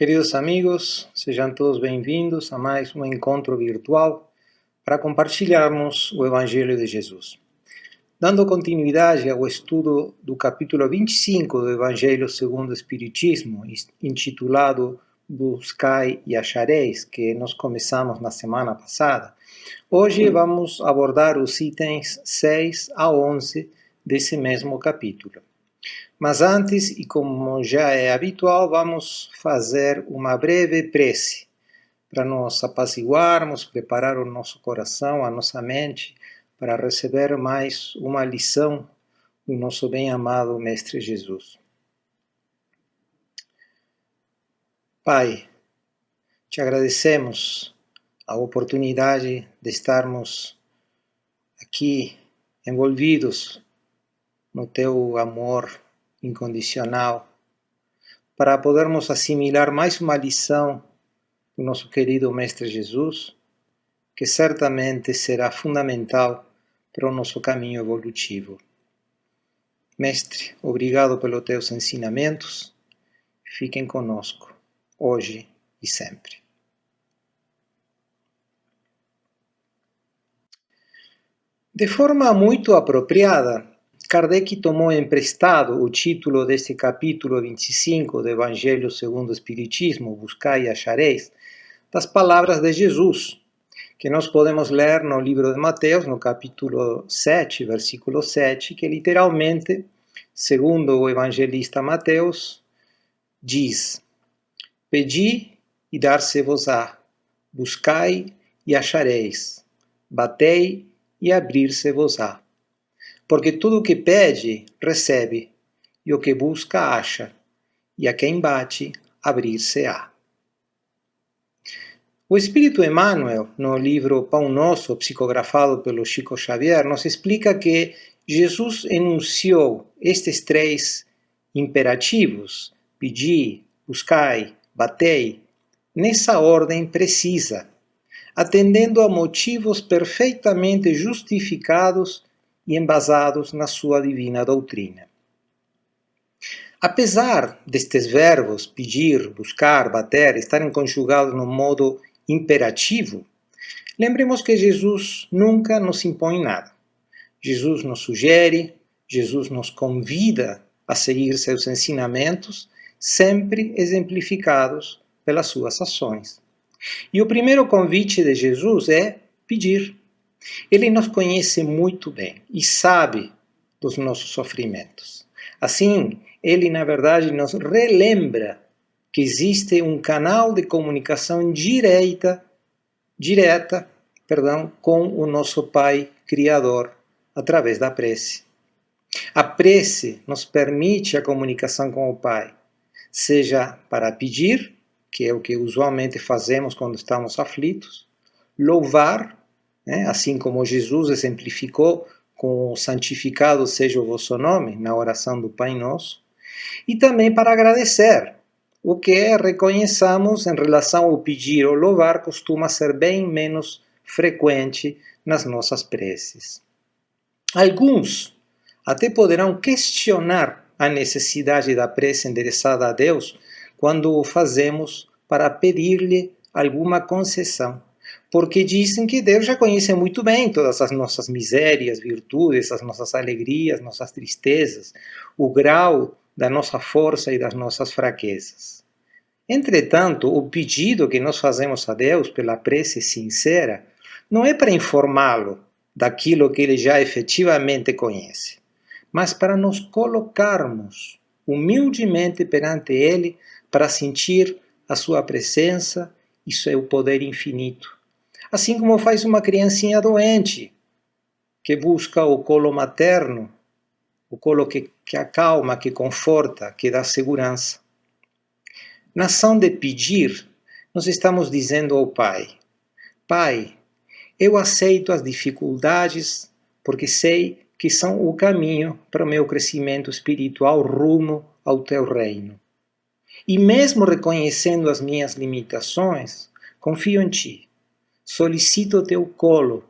Queridos amigos, sejam todos bem-vindos a mais um encontro virtual para compartilharmos o Evangelho de Jesus. Dando continuidade ao estudo do capítulo 25 do Evangelho segundo o Espiritismo, intitulado Buscai e Achareis, que nós começamos na semana passada, hoje vamos abordar os itens 6 a 11 desse mesmo capítulo. Mas antes, e como já é habitual, vamos fazer uma breve prece para nos apaziguarmos, preparar o nosso coração, a nossa mente, para receber mais uma lição do nosso bem-amado Mestre Jesus. Pai, te agradecemos a oportunidade de estarmos aqui envolvidos no teu amor incondicional, para podermos assimilar mais uma lição do nosso querido Mestre Jesus, que certamente será fundamental para o nosso caminho evolutivo. Mestre, obrigado pelos teus ensinamentos, fiquem conosco, hoje e sempre. De forma muito apropriada, Kardec tomou emprestado o título deste capítulo 25 do Evangelho segundo o Espiritismo, Buscai e Achareis, das palavras de Jesus, que nós podemos ler no livro de Mateus, no capítulo 7, versículo 7, que literalmente, segundo o evangelista Mateus, diz: Pedi e dar-se-vos-á, buscai e achareis, batei e abrir-se-vos-á. Porque tudo o que pede, recebe, e o que busca, acha, e a quem bate, abrir-se-á. O Espírito Emmanuel, no livro Pão Nosso, psicografado pelo Chico Xavier, nos explica que Jesus enunciou estes três imperativos, pedi, buscai, batei, nessa ordem precisa, atendendo a motivos perfeitamente justificados e embasados na sua divina doutrina. Apesar destes verbos, pedir, buscar, bater, estarem conjugados no modo imperativo, lembremos que Jesus nunca nos impõe nada. Jesus nos sugere, Jesus nos convida a seguir seus ensinamentos, sempre exemplificados pelas suas ações. E o primeiro convite de Jesus é pedir. Ele nos conhece muito bem e sabe dos nossos sofrimentos. Assim, ele, na verdade, nos relembra que existe um canal de comunicação direta, com o nosso Pai Criador, através da prece. A prece nos permite a comunicação com o Pai, seja para pedir, que é o que usualmente fazemos quando estamos aflitos, louvar, assim como Jesus exemplificou com o santificado seja o vosso nome, na oração do Pai Nosso, e também para agradecer, o que reconheçamos em relação ao pedir ou louvar costuma ser bem menos frequente nas nossas preces. Alguns até poderão questionar a necessidade da prece endereçada a Deus quando o fazemos para pedir-lhe alguma concessão, porque dizem que Deus já conhece muito bem todas as nossas misérias, virtudes, as nossas alegrias, nossas tristezas, o grau da nossa força e das nossas fraquezas. Entretanto, o pedido que nós fazemos a Deus pela prece sincera não é para informá-lo daquilo que ele já efetivamente conhece, mas para nos colocarmos humildemente perante ele para sentir a sua presença e seu poder infinito. Assim como faz uma criancinha doente, que busca o colo materno, o colo que acalma, que conforta, que dá segurança. Na ação de pedir, nós estamos dizendo ao Pai: Pai, eu aceito as dificuldades porque sei que são o caminho para o meu crescimento espiritual rumo ao teu reino. E mesmo reconhecendo as minhas limitações, confio em ti. Solicito o teu colo,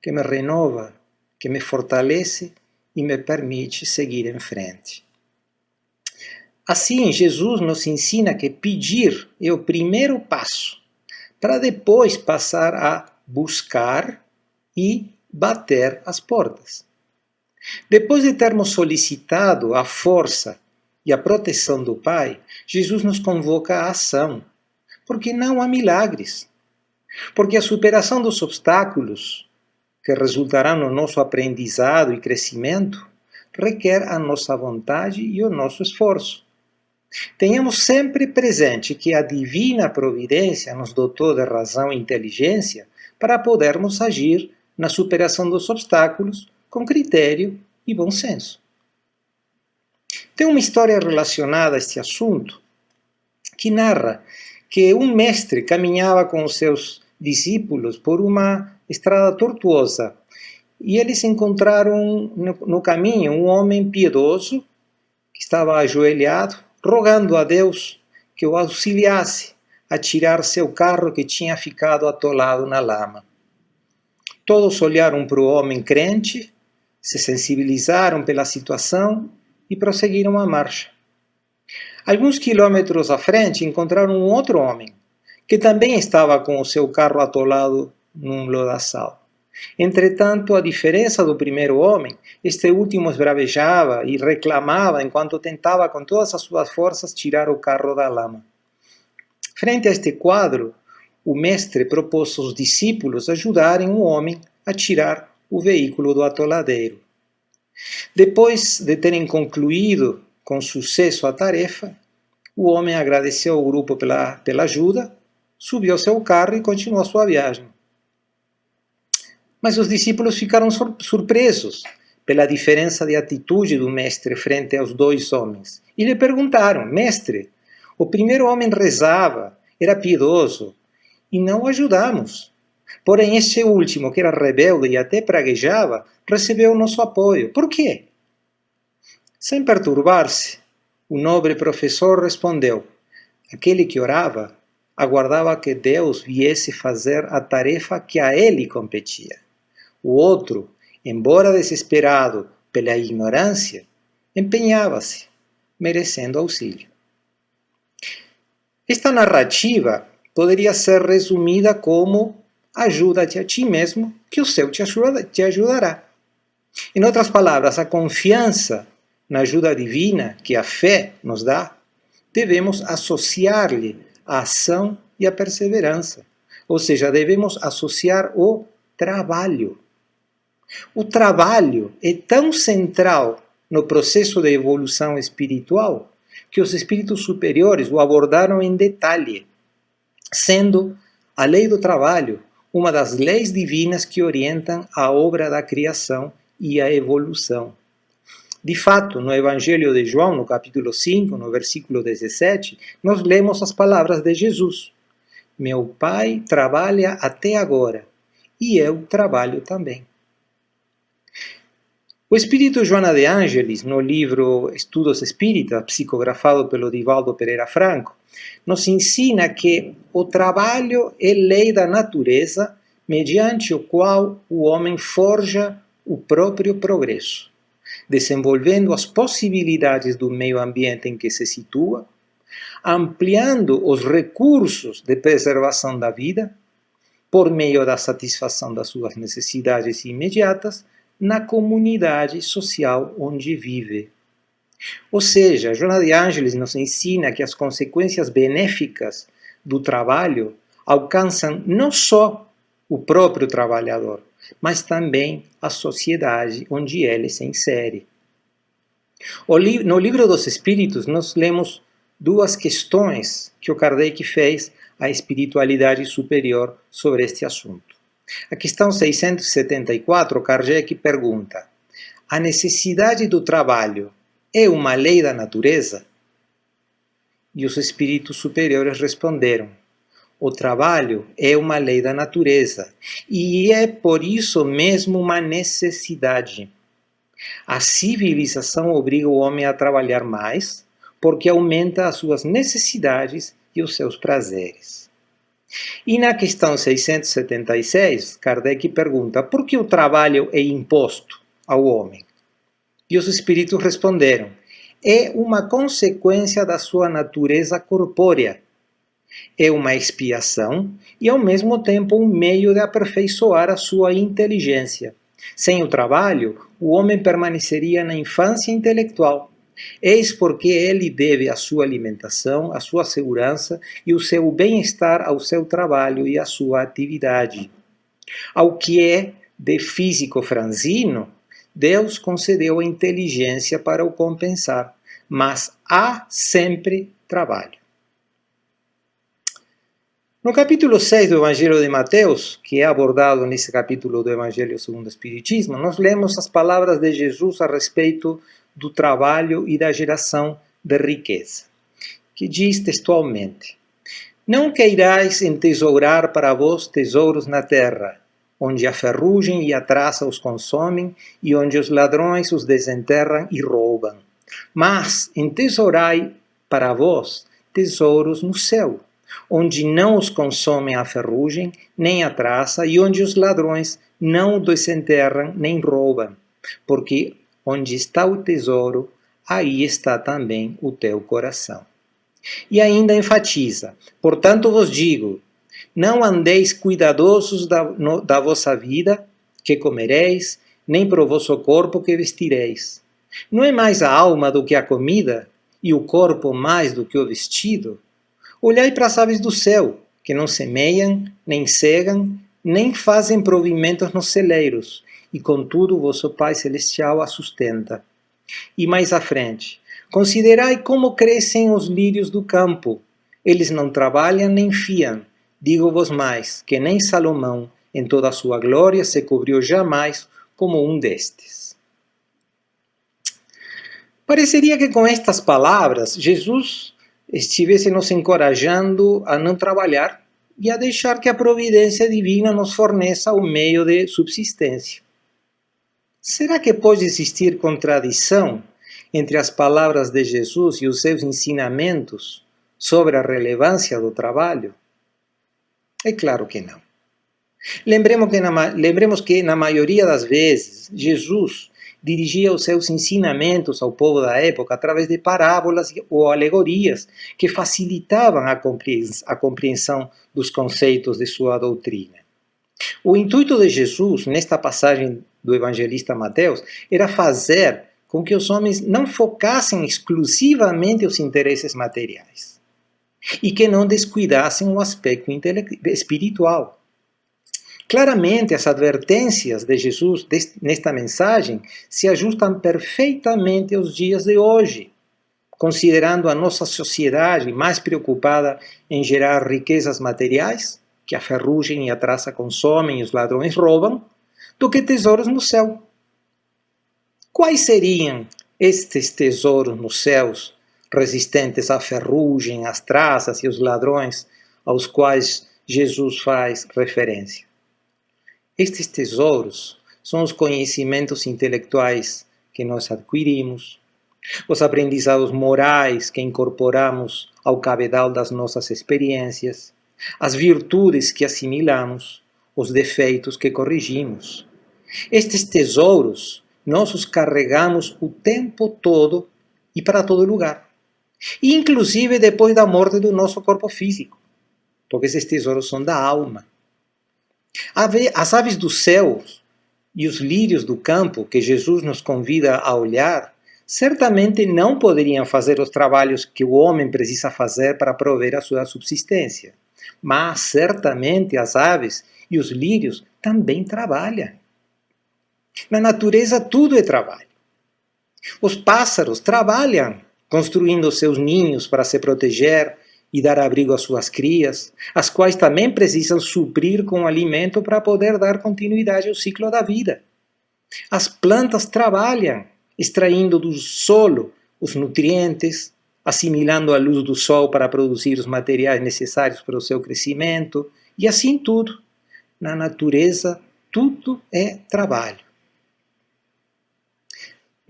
que me renova, que me fortalece e me permite seguir em frente. Assim, Jesus nos ensina que pedir é o primeiro passo, para depois passar a buscar e bater as portas. Depois de termos solicitado a força e a proteção do Pai, Jesus nos convoca à ação, porque não há milagres. Porque a superação dos obstáculos, que resultarão no nosso aprendizado e crescimento, requer a nossa vontade e o nosso esforço. Tenhamos sempre presente que a divina providência nos dotou de razão e inteligência para podermos agir na superação dos obstáculos com critério e bom senso. Tem uma história relacionada a este assunto que narra que um mestre caminhava com os seus discípulos por uma estrada tortuosa e eles encontraram no caminho um homem piedoso que estava ajoelhado, rogando a Deus que o auxiliasse a tirar seu carro que tinha ficado atolado na lama. Todos olharam para o homem crente, se sensibilizaram pela situação e prosseguiram a marcha. Alguns quilômetros à frente encontraram um outro homem, que também estava com o seu carro atolado num lodaçal. Entretanto, a diferença do primeiro homem, este último esbravejava e reclamava enquanto tentava com todas as suas forças tirar o carro da lama. Frente a este quadro, o mestre propôs aos discípulos ajudarem o homem a tirar o veículo do atoladeiro. Depois de terem concluído com sucesso a tarefa, o homem agradeceu ao grupo pela ajuda, subiu ao seu carro e continuou a sua viagem. Mas os discípulos ficaram surpresos pela diferença de atitude do mestre frente aos dois homens. E lhe perguntaram: Mestre, o primeiro homem rezava, era piedoso, e não o ajudamos. Porém, este último, que era rebelde e até praguejava, recebeu o nosso apoio. Por quê? Sem perturbar-se, o nobre professor respondeu: aquele que orava aguardava que Deus viesse fazer a tarefa que a ele competia. O outro, embora desesperado pela ignorância, empenhava-se, merecendo auxílio. Esta narrativa poderia ser resumida como: ajuda-te a ti mesmo, que o céu te ajudará. Em outras palavras, a confiança na ajuda divina que a fé nos dá, devemos associar-lhe a ação e a perseverança. Ou seja, devemos associar o trabalho. O trabalho é tão central no processo de evolução espiritual que os espíritos superiores o abordaram em detalhe, sendo a lei do trabalho uma das leis divinas que orientam a obra da criação e a evolução. De fato, no Evangelho de João, no capítulo 5, no versículo 17, nós lemos as palavras de Jesus: Meu Pai trabalha até agora, e eu trabalho também. O espírito Joana de Ângeles, no livro Estudos Espíritas, psicografado pelo Divaldo Pereira Franco, nos ensina que o trabalho é lei da natureza, mediante o qual o homem forja o próprio progresso, desenvolvendo as possibilidades do meio ambiente em que se situa, ampliando os recursos de preservação da vida, por meio da satisfação das suas necessidades imediatas, na comunidade social onde vive. Ou seja, Joana de Ângeles nos ensina que as consequências benéficas do trabalho alcançam não só o próprio trabalhador, mas também a sociedade onde ele se insere. No Livro dos Espíritos, nós lemos duas questões que o Kardec fez à espiritualidade superior sobre este assunto. A questão 674, Kardec pergunta: a necessidade do trabalho é uma lei da natureza? E os espíritos superiores responderam: o trabalho é uma lei da natureza e é por isso mesmo uma necessidade. A civilização obriga o homem a trabalhar mais porque aumenta as suas necessidades e os seus prazeres. E na questão 676, Kardec pergunta: por que o trabalho é imposto ao homem? E os espíritos responderam: é uma consequência da sua natureza corpórea. É uma expiação e, ao mesmo tempo, um meio de aperfeiçoar a sua inteligência. Sem o trabalho, o homem permaneceria na infância intelectual. Eis porque ele deve a sua alimentação, a sua segurança e o seu bem-estar ao seu trabalho e à sua atividade. Ao que é de físico franzino, Deus concedeu a inteligência para o compensar, mas há sempre trabalho. No capítulo 6 do Evangelho de Mateus, que é abordado nesse capítulo do Evangelho segundo o Espiritismo, nós lemos as palavras de Jesus a respeito do trabalho e da geração de riqueza, que diz textualmente: Não queirais entesourar para vós tesouros na terra, onde a ferrugem e a traça os consomem, e onde os ladrões os desenterram e roubam. Mas entesourai para vós tesouros no céu, onde não os consomem a ferrugem, nem a traça, e onde os ladrões não o desenterram nem roubam. Porque onde está o tesouro, aí está também o teu coração. E ainda enfatiza: portanto vos digo, não andeis cuidadosos da vossa vida, que comereis, nem pro vosso corpo que vestireis. Não é mais a alma do que a comida, e o corpo mais do que o vestido? Olhai para as aves do céu, que não semeiam, nem cegam, nem fazem provimentos nos celeiros, e contudo vosso Pai Celestial a sustenta. E mais à frente: considerai como crescem os lírios do campo. Eles não trabalham nem fiam. Digo-vos mais, que nem Salomão, em toda a sua glória, se cobriu jamais como um destes. Pareceria que com estas palavras, Jesus estivesse nos encorajando a não trabalhar e a deixar que a providência divina nos forneça o meio de subsistência. Será que pode existir contradição entre as palavras de Jesus e os seus ensinamentos sobre a relevância do trabalho? É claro que não. Lembremos que na maioria das vezes, Jesus dirigia os seus ensinamentos ao povo da época através de parábolas ou alegorias que facilitavam a compreensão dos conceitos de sua doutrina. O intuito de Jesus, nesta passagem do evangelista Mateus, era fazer com que os homens não focassem exclusivamente os interesses materiais e que não descuidassem o aspecto espiritual. Claramente, as advertências de Jesus nesta mensagem se ajustam perfeitamente aos dias de hoje, considerando a nossa sociedade mais preocupada em gerar riquezas materiais, que a ferrugem e a traça consomem e os ladrões roubam, do que tesouros no céu. Quais seriam estes tesouros nos céus, resistentes à ferrugem, às traças e aos ladrões, aos quais Jesus faz referência? Estes tesouros são os conhecimentos intelectuais que nós adquirimos, os aprendizados morais que incorporamos ao cabedal das nossas experiências, as virtudes que assimilamos, os defeitos que corrigimos. Estes tesouros nós os carregamos o tempo todo e para todo lugar, inclusive depois da morte do nosso corpo físico, porque esses tesouros são da alma. As aves do céu e os lírios do campo que Jesus nos convida a olhar, certamente não poderiam fazer os trabalhos que o homem precisa fazer para prover a sua subsistência. Mas certamente as aves e os lírios também trabalham. Na natureza tudo é trabalho. Os pássaros trabalham, construindo seus ninhos para se proteger e dar abrigo às suas crias, as quais também precisam suprir com alimento para poder dar continuidade ao ciclo da vida. As plantas trabalham, extraindo do solo os nutrientes, assimilando a luz do sol para produzir os materiais necessários para o seu crescimento, e assim tudo. Na natureza, tudo é trabalho.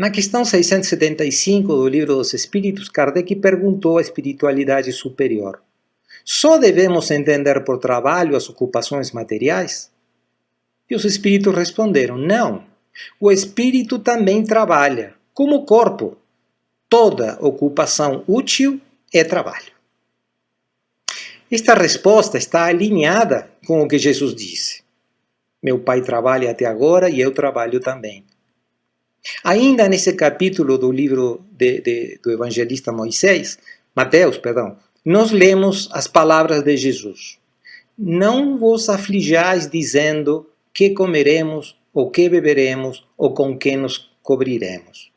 Na questão 675 do Livro dos Espíritos, Kardec perguntou à espiritualidade superior: só devemos entender por trabalho as ocupações materiais? E os espíritos responderam: não, o espírito também trabalha, como o corpo, toda ocupação útil é trabalho. Esta resposta está alinhada com o que Jesus disse. Meu Pai trabalha até agora e eu trabalho também. Ainda nesse capítulo do livro do evangelista Mateus, nós lemos as palavras de Jesus. Não vos aflijais dizendo que comeremos, ou que beberemos, ou com que nos cobriremos.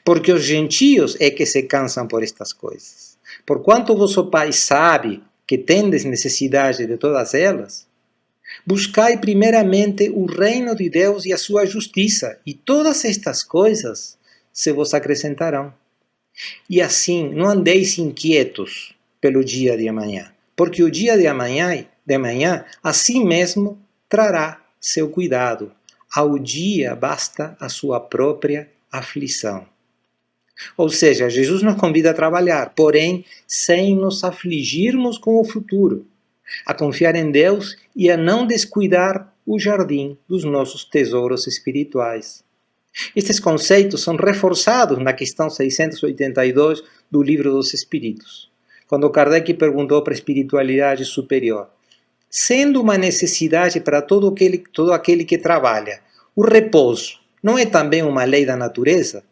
Porque os gentios é que se cansam por estas coisas. Porquanto vosso Pai sabe que tendes necessidade de todas elas, buscai primeiramente o reino de Deus e a sua justiça, e todas estas coisas se vos acrescentarão. E assim, não andeis inquietos pelo dia de amanhã, porque o dia de amanhã a si mesmo trará seu cuidado. Ao dia basta a sua própria aflição. Ou seja, Jesus nos convida a trabalhar, porém, sem nos afligirmos com o futuro, a confiar em Deus e a não descuidar o jardim dos nossos tesouros espirituais. Estes conceitos são reforçados na questão 682 do Livro dos Espíritos, quando Kardec perguntou para a espiritualidade superior: sendo uma necessidade para todo aquele que trabalha, o repouso não é também uma lei da natureza?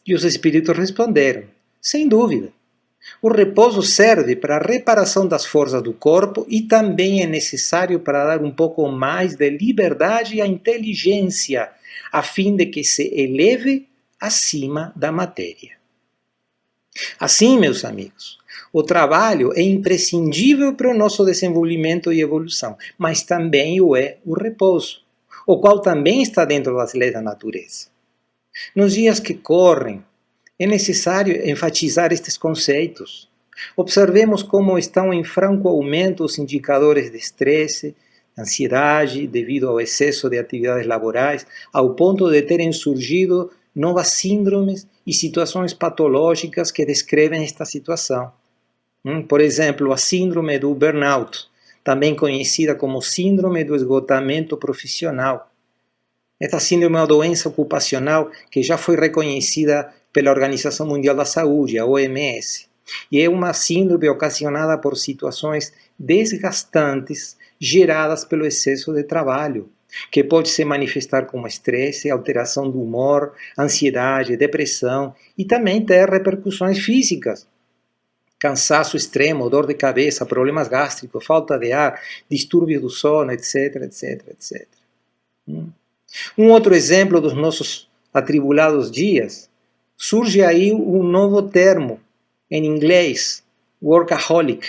E os espíritos responderam: sem dúvida. O repouso serve para a reparação das forças do corpo e também é necessário para dar um pouco mais de liberdade à inteligência, a fim de que se eleve acima da matéria. Assim, meus amigos, o trabalho é imprescindível para o nosso desenvolvimento e evolução, mas também o é o repouso, o qual também está dentro das leis da natureza. Nos dias que correm, é necessário enfatizar estes conceitos. Observemos como estão em franco aumento os indicadores de estresse, ansiedade, devido ao excesso de atividades laborais, ao ponto de terem surgido novas síndromes e situações patológicas que descrevem esta situação. Por exemplo, a síndrome do burnout, também conhecida como síndrome do esgotamento profissional. Esta síndrome é uma doença ocupacional que já foi reconhecida pela Organização Mundial da Saúde, a OMS, e é uma síndrome ocasionada por situações desgastantes geradas pelo excesso de trabalho, que pode se manifestar como estresse, alteração do humor, ansiedade, depressão e também ter repercussões físicas. Cansaço extremo, dor de cabeça, problemas gástricos, falta de ar, distúrbios do sono, etc, etc, etc. Um outro exemplo dos nossos atribulados dias, surge aí um novo termo, em inglês, workaholic,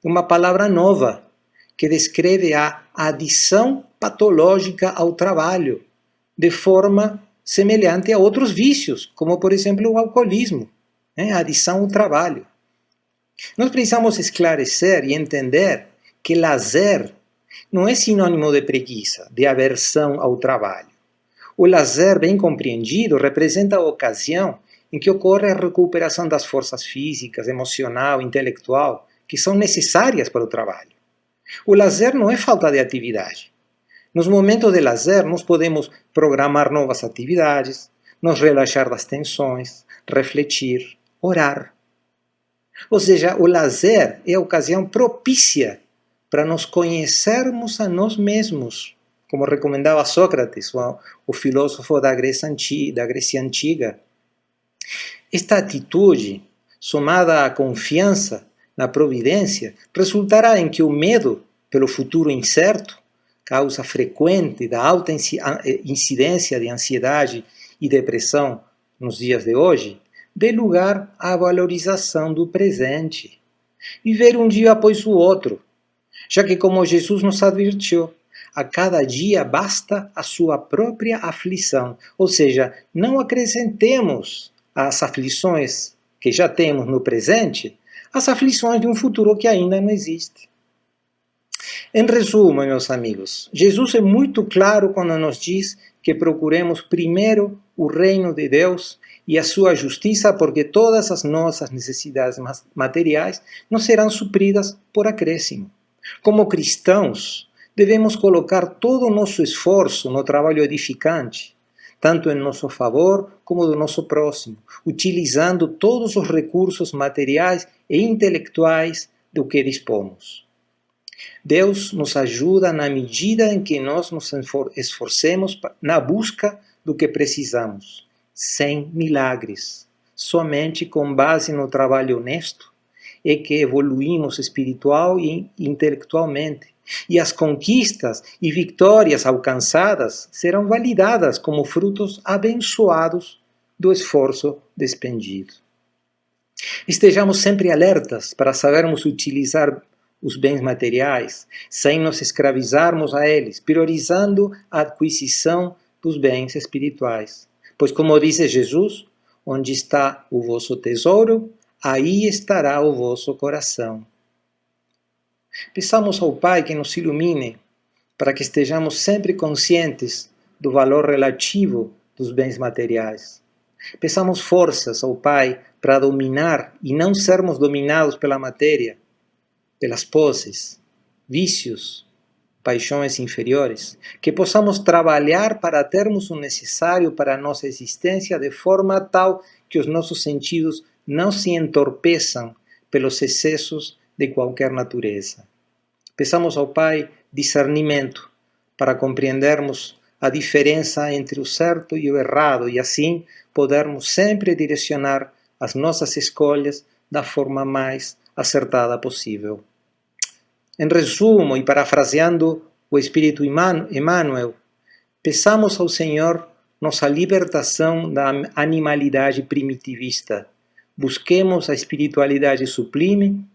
uma palavra nova, que descreve a adição patológica ao trabalho, de forma semelhante a outros vícios, como por exemplo o alcoolismo, a adição ao trabalho. Nós precisamos esclarecer e entender que lazer não é sinônimo de preguiça, de aversão ao trabalho. O lazer, bem compreendido, representa a ocasião em que ocorre a recuperação das forças físicas, emocional, intelectual, que são necessárias para o trabalho. O lazer não é falta de atividade. Nos momentos de lazer, nós podemos programar novas atividades, nos relaxar das tensões, refletir, orar. Ou seja, o lazer é a ocasião propícia para nos conhecermos a nós mesmos, como recomendava Sócrates, o filósofo da Grécia Antiga. Esta atitude, somada à confiança na providência, resultará em que o medo pelo futuro incerto, causa frequente da alta incidência de ansiedade e depressão nos dias de hoje, dê lugar à valorização do presente. Viver um dia após o outro, já que, como Jesus nos advertiu, a cada dia basta a sua própria aflição, ou seja, não acrescentemos às aflições que já temos no presente, as aflições de um futuro que ainda não existe. Em resumo, meus amigos, Jesus é muito claro quando nos diz que procuremos primeiro o reino de Deus e a sua justiça, porque todas as nossas necessidades materiais não serão supridas por acréscimo. Como cristãos, devemos colocar todo o nosso esforço no trabalho edificante, tanto em nosso favor como do nosso próximo, utilizando todos os recursos materiais e intelectuais do que dispomos. Deus nos ajuda na medida em que nós nos esforcemos na busca do que precisamos, sem milagres, somente com base no trabalho honesto, é que evoluímos espiritual e intelectualmente, e as conquistas e vitórias alcançadas serão validadas como frutos abençoados do esforço despendido. Estejamos sempre alertas para sabermos utilizar os bens materiais, sem nos escravizarmos a eles, priorizando a aquisição dos bens espirituais. Pois, como disse Jesus, onde está o vosso tesouro, aí estará o vosso coração. Peçamos ao Pai que nos ilumine, para que estejamos sempre conscientes do valor relativo dos bens materiais. Peçamos forças ao Pai para dominar e não sermos dominados pela matéria, pelas posses, vícios, paixões inferiores, que possamos trabalhar para termos o necessário para a nossa existência de forma tal que os nossos sentidos não se entorpeçam pelos excessos de qualquer natureza. Peçamos ao Pai discernimento para compreendermos a diferença entre o certo e o errado e assim podermos sempre direcionar as nossas escolhas da forma mais acertada possível. Em resumo, e parafraseando o Espírito Emmanuel, peçamos ao Senhor nossa libertação da animalidade primitivista. Busquemos a espiritualidade sublime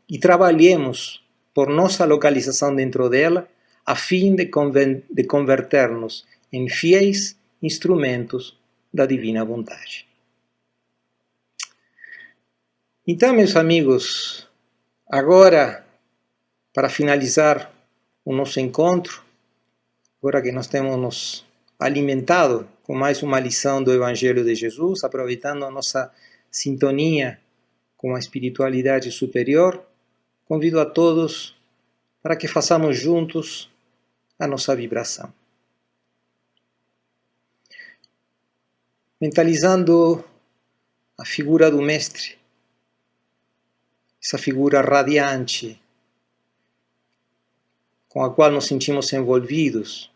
e trabalhemos por nossa localização dentro dela, a fim de converter-nos em fiéis instrumentos da divina vontade. Então, meus amigos, agora, para finalizar o nosso encontro, agora que nós temos nos alimentado com mais uma lição do Evangelho de Jesus, aproveitando a nossa sintonia com a espiritualidade superior, convido a todos para que façamos juntos a nossa vibração. Mentalizando a figura do Mestre, essa figura radiante, com a qual nos sentimos envolvidos,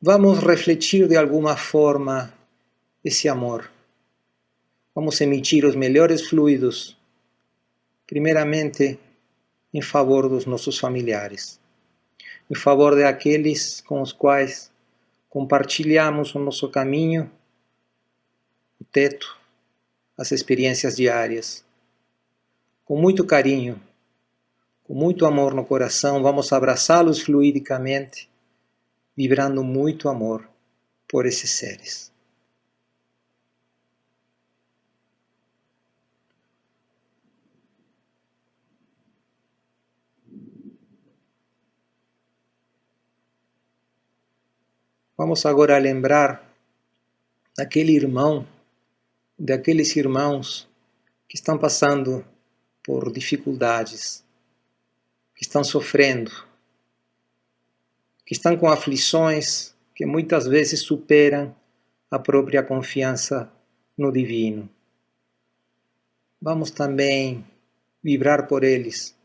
vamos refletir de alguma forma esse amor. Vamos emitir os melhores fluidos, primeiramente em favor dos nossos familiares, em favor daqueles com os quais compartilhamos o nosso caminho, o teto, as experiências diárias. Com muito carinho, com muito amor no coração, vamos abraçá-los fluidicamente, vibrando muito amor por esses seres. Vamos agora lembrar daquele irmão, daqueles irmãos que estão passando por dificuldades, que estão sofrendo, que estão com aflições que muitas vezes superam a própria confiança no divino. Vamos também vibrar por eles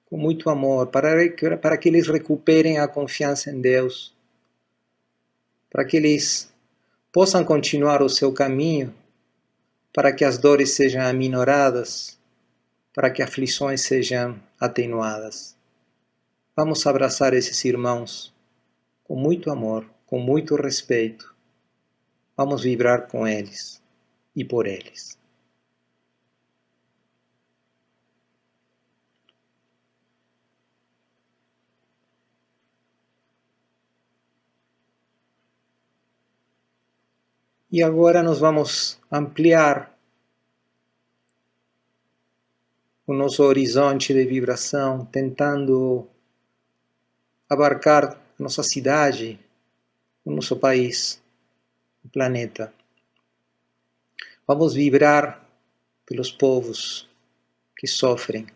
com muito amor, para que eles recuperem a confiança em Deus, para que eles possam continuar o seu caminho, para que as dores sejam aminoradas, para que aflições sejam atenuadas. Vamos abraçar esses irmãos com muito amor, com muito respeito. Vamos vibrar com eles e por eles. E agora nós vamos ampliar o nosso horizonte de vibração, tentando abarcar a nossa cidade, o nosso país, o planeta. Vamos vibrar pelos povos que sofrem.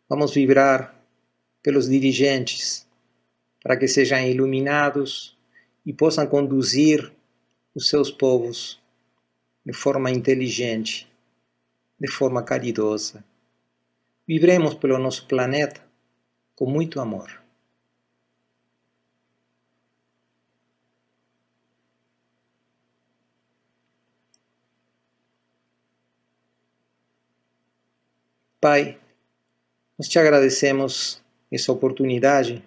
Vamos vibrar pelos dirigentes, para que sejam iluminados e possam conduzir os seus povos de forma inteligente, de forma caridosa. Vibremos pelo nosso planeta com muito amor. Pai, nós te agradecemos essa oportunidade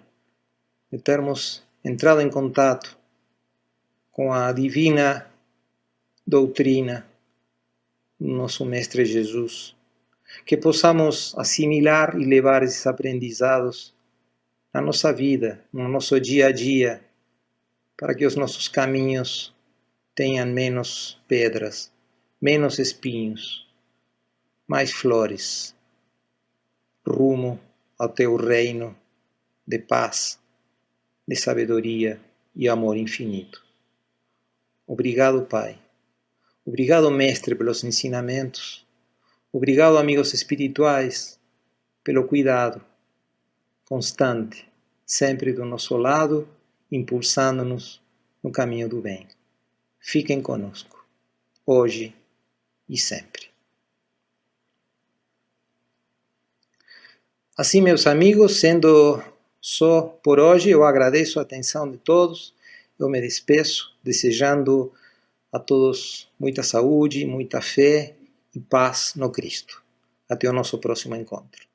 de termos entrado em contato com a divina doutrina do nosso Mestre Jesus, que possamos assimilar e levar esses aprendizados na nossa vida, no nosso dia a dia, para que os nossos caminhos tenham menos pedras, menos espinhos, mais flores, rumo ao teu reino de paz, de sabedoria e amor infinito. Obrigado, Pai. Obrigado, Mestre, pelos ensinamentos. Obrigado, amigos espirituais, pelo cuidado constante, sempre do nosso lado, impulsando-nos no caminho do bem. Fiquem conosco, hoje e sempre. Assim, meus amigos, sendo só por hoje, eu agradeço a atenção de todos. Eu me despeço, desejando a todos muita saúde, muita fé e paz no Cristo. Até o nosso próximo encontro.